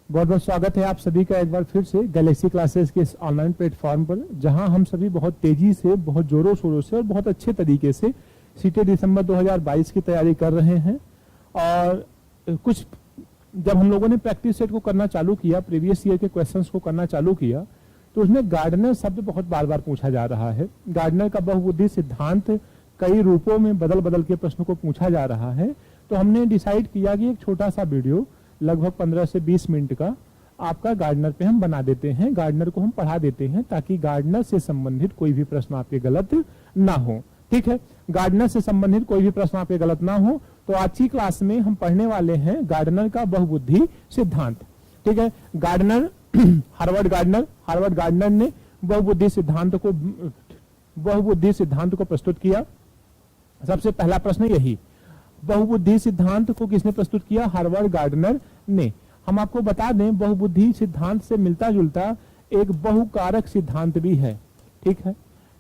बहुत बहुत स्वागत है आप सभी का एक बार फिर से गैलेक्सी क्लासेस के इस ऑनलाइन प्लेटफॉर्म पर, जहां हम सभी बहुत तेजी से, बहुत जोरों शोरों से और बहुत अच्छे तरीके से सीटे दिसंबर 2022 की तैयारी कर रहे हैं। और कुछ जब हम लोगों ने प्रैक्टिस सेट को करना चालू किया, प्रीवियस ईयर के क्वेश्चंस को करना चालू किया, तो उसमें गार्डनर शब्द बहुत बार बार पूछा जा रहा है। गार्डनर का बहुबुद्धि सिद्धांत कई रूपों में बदल बदल के प्रश्न को पूछा जा रहा है। तो हमने डिसाइड किया कि एक छोटा सा वीडियो लगभग 15 से 20 मिनट का आपका गार्डनर पे हम बना देते हैं, गार्डनर को हम पढ़ा देते हैं, ताकि गार्डनर से संबंधित कोई भी प्रश्न आपके गलत ना हो। ठीक है, गार्डनर से संबंधित कोई भी प्रश्न आपके गलत ना हो। तो आज की क्लास में हम पढ़ने वाले हैं गार्डनर का बहुबुद्धि सिद्धांत। ठीक है, गार्डनर हार्वर्ड गार्डनर ने बहुबुद्धि सिद्धांत को प्रस्तुत किया। सबसे पहला प्रश्न यही, बहुबुद्धि सिद्धांत को किसने प्रस्तुत किया? हार्वर्ड गार्डनर ने। हम आपको बता दें, बहुबुद्धि सिद्धांत से मिलता जुलता एक बहुकारक सिद्धांत भी है। ठीक है,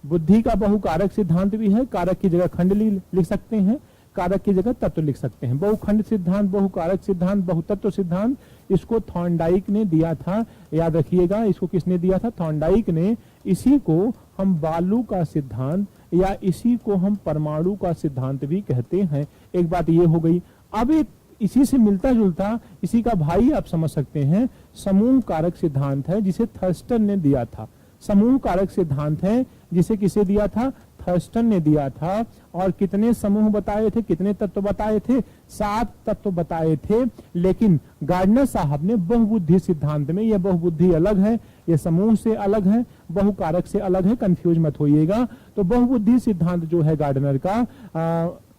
बुद्धि का बहुकारक सिद्धांत भी है। कारक की जगह खंड लिख सकते हैं, कारक की जगह तत्व लिख सकते हैं। बहुखंड सिद्धांत, बहुकारक सिद्धांत, बहुतत्व सिद्धांत, इसको थॉर्नडाइक ने दिया था। याद रखिएगा, इसको किसने दिया था? थॉर्नडाइक ने। इसी को हम बालू का सिद्धांत या इसी को हम परमाणु का सिद्धांत भी कहते हैं। एक बात ये हो गई। अब एक इसी से मिलता जुलता, इसी का भाई आप समझ सकते हैं, समूह कारक सिद्धांत है, जिसे थर्स्टन ने दिया था। समूह कारक सिद्धांत है जिसे किसे दिया था? थर्स्टन ने दिया था। और कितने समूह बताए थे, कितने तत्व बताए थे? 7 तत्व बताए थे। लेकिन गार्डनर साहब ने बहुबुद्धि सिद्धांत में, यह बहुबुद्धि अलग है, यह समूह से अलग है, बहुकारक से अलग है, कंफ्यूज मत होइएगा। तो बहुबुद्धि सिद्धांत जो है गार्डनर का,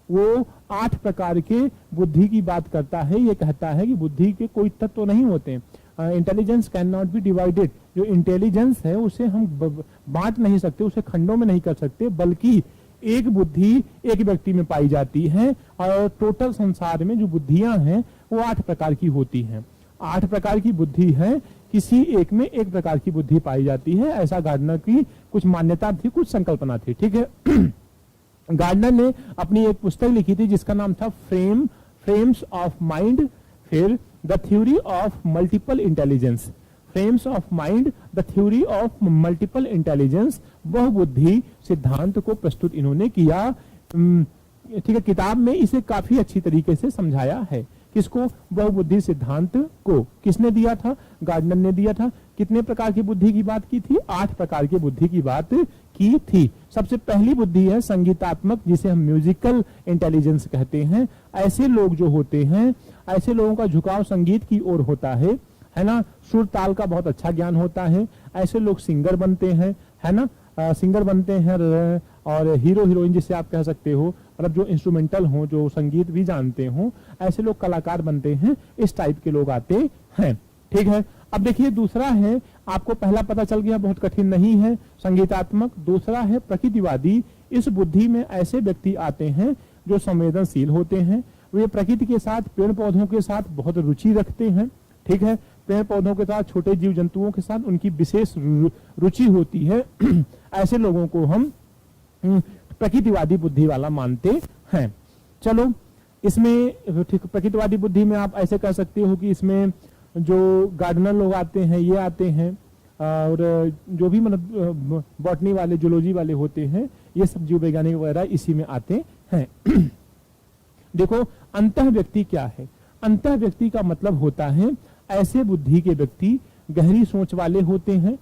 वो 8 प्रकार के बुद्धि की बात करता है। ये कहता है कि बुद्धि के कोई तत्व नहीं होते। Intelligence can not be divided. जो इंटेलिजेंस है उसे हम बांट नहीं सकते, उसे खंडों में नहीं कर सकते, बल्कि एक बुद्धि एक व्यक्ति में पाई जाती है। और टोटल संसार में जो बुद्धियां हैं वो 8 प्रकार की होती हैं। 8 प्रकार की बुद्धि है, किसी एक में एक प्रकार की बुद्धि पाई जाती है। ऐसा गार्डनर की कुछ मान्यता थी, कुछ संकल्पना थी। ठीक है, गार्डनर ने अपनी एक पुस्तक लिखी थी जिसका नाम था फ्रेम्स ऑफ माइंड, फिर the theory of multiple intelligence. Frames of mind, the theory of multiple intelligence, बहुबुद्धि सिद्धांत को प्रस्तुत इन्होंने किया। ठीक है, किताब में इसे काफी अच्छी तरीके से समझाया है। किसको? बहुबुद्धि सिद्धांत को किसने दिया था? गार्डनर ने दिया था। कितने प्रकार की बुद्धि की बात की थी? 8 प्रकार की बुद्धि की बात की थी। सबसे पहली बुद्धि है संगीतात्मक, जिसे हम म्यूजिकल इंटेलिजेंस कहते हैं। ऐसे लोग जो होते हैं, ऐसे लोगों का झुकाव संगीत की ओर होता है ना। सुर ताल का बहुत अच्छा ज्ञान होता है। ऐसे लोग सिंगर बनते हैं, है ना, सिंगर बनते हैं। और हीरो हीरोइन जिसे आप कह सकते हो, मतलब जो इंस्ट्रूमेंटल हो, जो संगीत भी जानते हो, ऐसे लोग कलाकार बनते हैं। इस टाइप के लोग आते हैं। ठीक है, अब देखिए दूसरा है, आपको पहला पता चल गया, बहुत कठिन नहीं है, संगीतात्मक। दूसरा है प्रकृतिवादी। इस बुद्धि में ऐसे व्यक्ति आते हैं जो संवेदनशील होते हैं। वे प्रकृति के साथ, पेड़ पौधों के साथ बहुत रुचि रखते हैं। ठीक है, पेड़ पौधों के साथ, छोटे जीव जंतुओं के साथ उनकी विशेष रुचि होती है। ऐसे लोगों को हम प्रकृतिवादी बुद्धि वाला मानते हैं। चलो, इसमें प्रकृतिवादी बुद्धि में आप ऐसे कह सकते हो कि इसमें जो गार्डनर लोग आते हैं, ये आते हैं, और जो भी मतलब बॉटनी वाले, जूलॉजी वाले होते हैं, ये सब जीव वैज्ञानिक वगैरह इसी में आते हैं। देखो, अंतः व्यक्ति क्या है? अंतः व्यक्ति का मतलब होता है ऐसे बुद्धि के व्यक्ति गहरी सोच वाले होते हैं।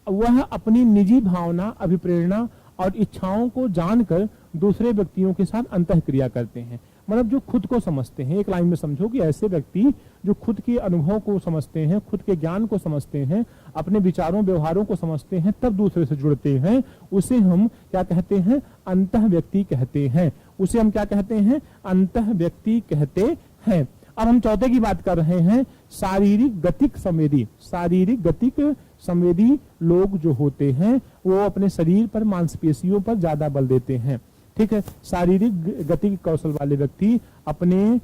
वह अपनी निजी भावना, अभिप्रेरणा और इच्छाओं को जानकर दूसरे व्यक्तियों के साथ अंतःक्रिया करते हैं। मतलब जो खुद को समझते हैं। एक लाइन में समझो कि ऐसे व्यक्ति जो खुद के अनुभव को समझते हैं, खुद के ज्ञान को समझते हैं, अपने विचारों व्यवहारों को समझते हैं, तब दूसरे से जुड़ते हैं, उसे हम क्या कहते हैं? अंतः व्यक्ति कहते हैं। उसे हम क्या कहते हैं? अंतः व्यक्ति कहते हैं। अब हम चौथे की बात कर रहे हैं, शारीरिक गतिक संवेदी। शारीरिक गतिक संवेदी लोग जो होते हैं वो अपने शरीर पर, मांसपेशियों पर ज्यादा बल देते हैं। ठीक है, शारीरिक गतिक कौशल वाले व्यक्ति अपने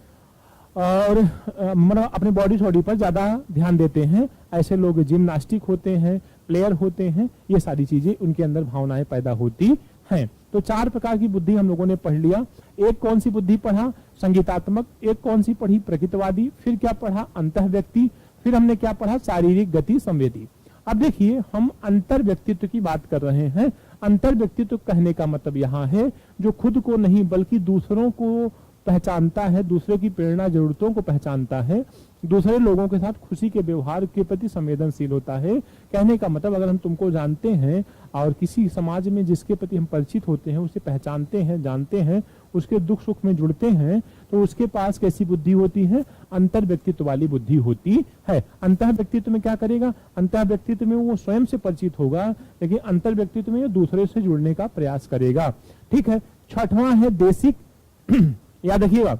और मतलब अपने बॉडी पर ज्यादा ध्यान देते हैं। ऐसे लोग जिम्नास्टिक होते हैं, प्लेयर होते हैं। ये सारी चीजें उनके अंदर भावनाएं पैदा होती हैं। तो 4 प्रकार की बुद्धि हम लोगों ने पढ़ लिया। एक कौन सी बुद्धि पढ़ा? संगीतात्मक। एक कौन सी पढ़ी? प्रकृतिवादी। फिर क्या पढ़ा? अंतः व्यक्ति। फिर हमने क्या पढ़ा, शारीरिक गति संवेदी। अब देखिए हम अंतर व्यक्तित्व की बात कर रहे हैं। अंतर व्यक्तित्व कहने का मतलब यहाँ है जो खुद को नहीं बल्कि दूसरों को पहचानता है, दूसरों की प्रेरणा जरूरतों को पहचानता है, दूसरे लोगों के साथ खुशी के व्यवहार के प्रति संवेदनशील होता है। कहने का मतलब अगर हम तुमको जानते हैं और किसी समाज में जिसके प्रति हम परिचित होते हैं, उसे पहचानते हैं, जानते हैं, उसके दुख सुख में जुड़ते हैं, तो उसके पास कैसी बुद्धि होती है, अंतर व्यक्तित्व वाली बुद्धि होती है। अंतर व्यक्तित्व में क्या करेगा, अंतर व्यक्तित्व में वो स्वयं से परिचित होगा, लेकिन अंतर व्यक्तित्व में दूसरे से जुड़ने का प्रयास करेगा। ठीक है। छठवां है देशिक। याद रखिएगा,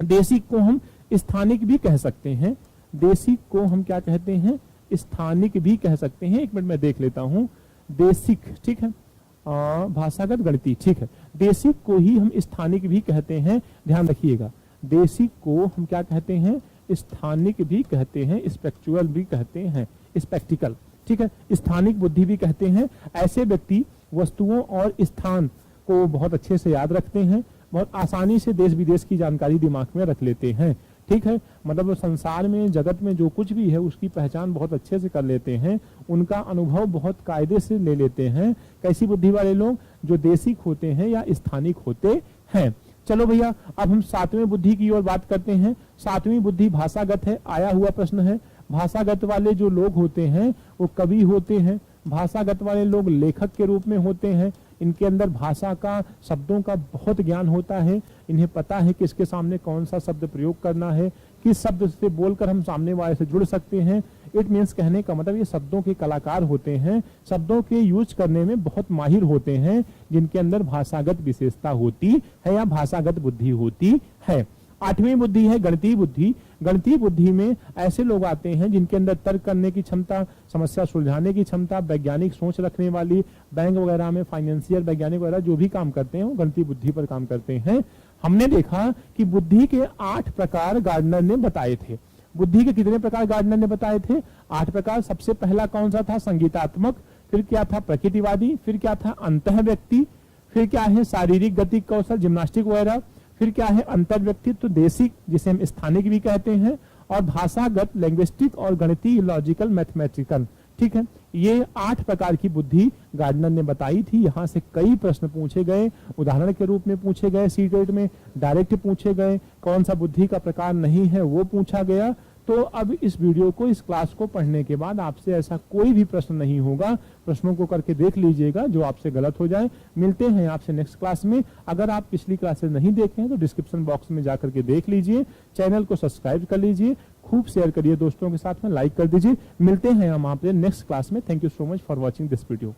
देशिक को हम स्थानिक भी कह सकते हैं। देशिक को हम क्या कहते हैं, स्थानिक भी कह सकते हैं। एक मिनट में देख लेता हूं। देशिक, ठीक है, भाषागत गणितीय, ठीक है। देशिक को ही हम स्थानिक भी कहते हैं, ध्यान रखिएगा। देशिक को हम क्या कहते हैं, स्थानिक भी कहते हैं, स्पेक्चुअल भी कहते हैं, स्पेक्टिकल, ठीक है। स्थानिक बुद्धि भी कहते हैं। ऐसे व्यक्ति वस्तुओं और स्थान को बहुत अच्छे से याद रखते हैं, बहुत आसानी से देश विदेश की जानकारी दिमाग में रख लेते हैं। ठीक है, मतलब संसार में, जगत में जो कुछ भी है उसकी पहचान बहुत अच्छे से कर लेते हैं, उनका अनुभव बहुत कायदे से ले लेते हैं। कैसी बुद्धि वाले लोग, जो देशिक होते हैं या स्थानिक होते हैं। चलो भैया, अब हम सातवें बुद्धि की ओर बात करते हैं। सातवीं बुद्धि भाषागत है, आया हुआ प्रश्न है। भाषागत वाले जो लोग होते हैं वो कवि होते हैं। भाषागत वाले लोग लेखक के रूप में होते हैं। इनके अंदर भाषा का, शब्दों का बहुत ज्ञान होता है। इन्हें पता है कि इसके सामने कौन सा शब्द प्रयोग करना है, किस शब्द से बोलकर हम सामने वाले से जुड़ सकते हैं। इट मीन्स कहने का मतलब ये शब्दों के कलाकार होते हैं, शब्दों के यूज करने में बहुत माहिर होते हैं, जिनके अंदर भाषागत विशेषता होती है या भाषागत बुद्धि होती है। आठवीं बुद्धि है गणितीय बुद्धि। गणितीय बुद्धि में ऐसे लोग आते हैं जिनके अंदर तर्क करने की क्षमता, समस्या सुलझाने की क्षमता, वैज्ञानिक सोच रखने वाली, बैंक वगैरह में फाइनेंशियल वैज्ञानिक वगैरह जो भी काम करते हैं वो गणितीय बुद्धि पर काम करते हैं। हमने देखा कि बुद्धि के 8 प्रकार गार्डनर ने बताए थे। बुद्धि के कितने प्रकार गार्डनर ने बताए थे? 8 प्रकार। सबसे पहला कौन सा था? संगीतात्मक। फिर क्या था? प्रकृतिवादी। फिर क्या था? अंतः व्यक्ति। फिर क्या है? शारीरिक गति कौशल, जिम्नास्टिक वगैरह। फिर क्या है? अंतर व्यक्तित्व, देशिक, जिसे हम स्थानिक भी कहते हैं, और भाषागत, लैंग्विस्टिक, और गणितीय, लॉजिकल, मैथमेटिकल। ठीक है, ये 8 प्रकार की बुद्धि गार्डनर ने बताई थी। यहाँ से कई प्रश्न पूछे गए, उदाहरण के रूप में पूछे गए, सीटेट में डायरेक्ट पूछे गए। कौन सा बुद्धि का प्रकार नहीं है वो पूछा गया। तो अब इस वीडियो को, इस क्लास को पढ़ने के बाद आपसे ऐसा कोई भी प्रश्न नहीं होगा। प्रश्नों को करके देख लीजिएगा, जो आपसे गलत हो जाए। मिलते हैं आपसे नेक्स्ट क्लास में। अगर आप पिछली क्लासेस नहीं देखे हैं तो डिस्क्रिप्शन बॉक्स में जाकर के देख लीजिए। चैनल को सब्सक्राइब कर लीजिए, खूब शेयर करिए दोस्तों के साथ में, लाइक कर दीजिए। मिलते हैं हम आपसे नेक्स्ट क्लास में। Thank you so much for watching this video.